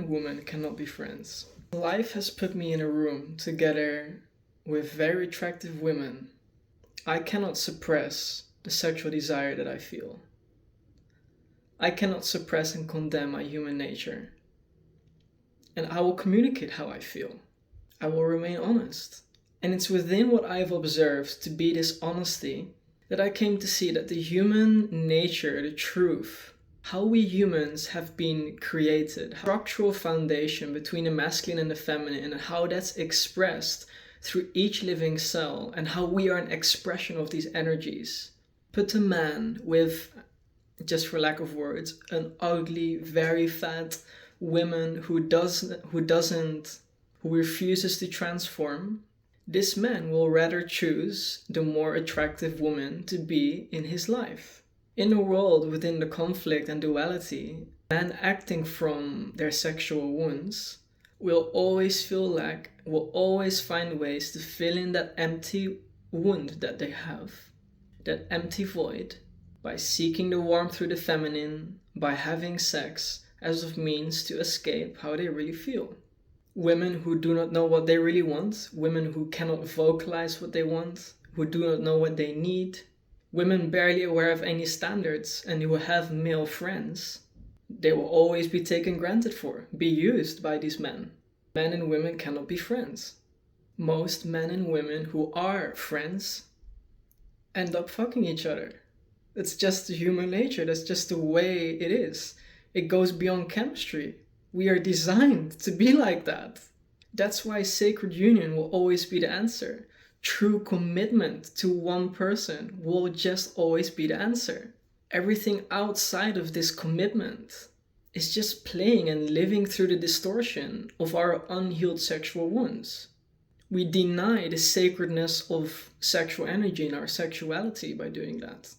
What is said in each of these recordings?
and woman cannot be friends. Life has put me in a room together with very attractive women. I cannot suppress the sexual desire that I feel. I cannot suppress and condemn my human nature. And I will communicate how I feel. I will remain honest. And it's within what I've observed to be this honesty that I came to see that the human nature, the truth, how we humans have been created, structural foundation between the masculine and the feminine, and how that's expressed through each living cell, and how we are an expression of these energies. Put a man with, just for lack of words, an ugly, very fat woman who refuses to transform. This man will rather choose the more attractive woman to be in his life. In a world within the conflict and duality, men acting from their sexual wounds will always feel lack, will always find ways to fill in that empty wound that they have, that empty void, by seeking the warmth through the feminine, by having sex as a means to escape how they really feel. Women who do not know what they really want, women who cannot vocalize what they want, who do not know what they need, women barely aware of any standards and who have male friends, they will always be taken granted for, be used by these men. Men and women cannot be friends. Most men and women who are friends end up fucking each other. That's just the human nature, that's just the way it is. It goes beyond chemistry. We are designed to be like that. That's why sacred union will always be the answer. True commitment to one person will just always be the answer. Everything outside of this commitment is just playing and living through the distortion of our unhealed sexual wounds. We deny the sacredness of sexual energy and our sexuality by doing that.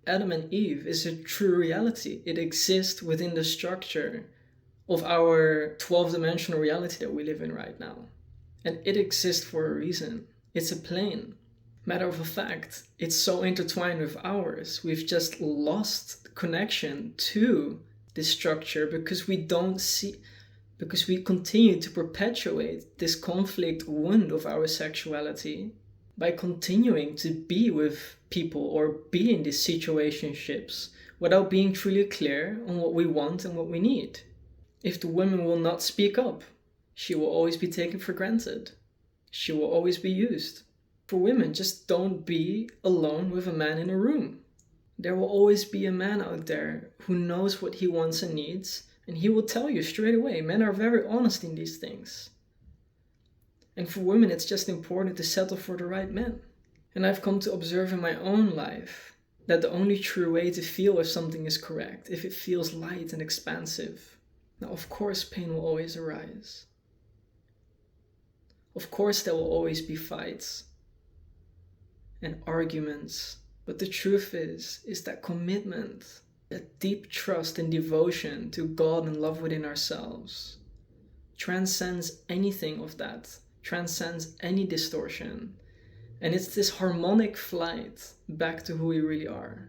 Adam and Eve is a true reality. It exists within the structure of our 12-dimensional reality that we live in right now. And it exists for a reason. It's a plane. Matter of fact, it's so intertwined with ours. We've just lost connection to this structure because we continue to perpetuate this conflict wound of our sexuality by continuing to be with people or be in these situationships without being truly clear on what we want and what we need. If the woman will not speak up, she will always be taken for granted. She will always be used. For women, just don't be alone with a man in a room. There will always be a man out there who knows what he wants and needs, and he will tell you straight away. Men are very honest in these things. And for women, it's just important to settle for the right man. And I've come to observe in my own life that the only true way to feel if something is correct, if it feels light and expansive. Now, of course, pain will always arise. Of course, there will always be fights and arguments. But the truth is that commitment, that deep trust and devotion to God and love within ourselves, transcends anything of that, transcends any distortion. And it's this harmonic flight back to who we really are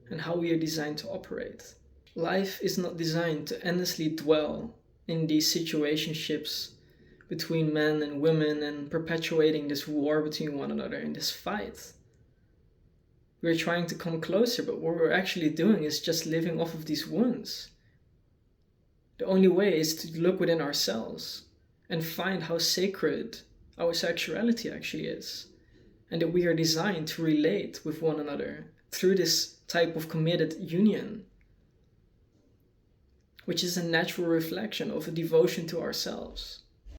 and how we are designed to operate. Life is not designed to endlessly dwell in these situationships between men and women and perpetuating this war between one another in this fight. We're trying to come closer, but what we're actually doing is just living off of these wounds. The only way is to look within ourselves and find how sacred our sexuality actually is, and that we are designed to relate with one another through this type of committed union, which is a natural reflection of a devotion to ourselves.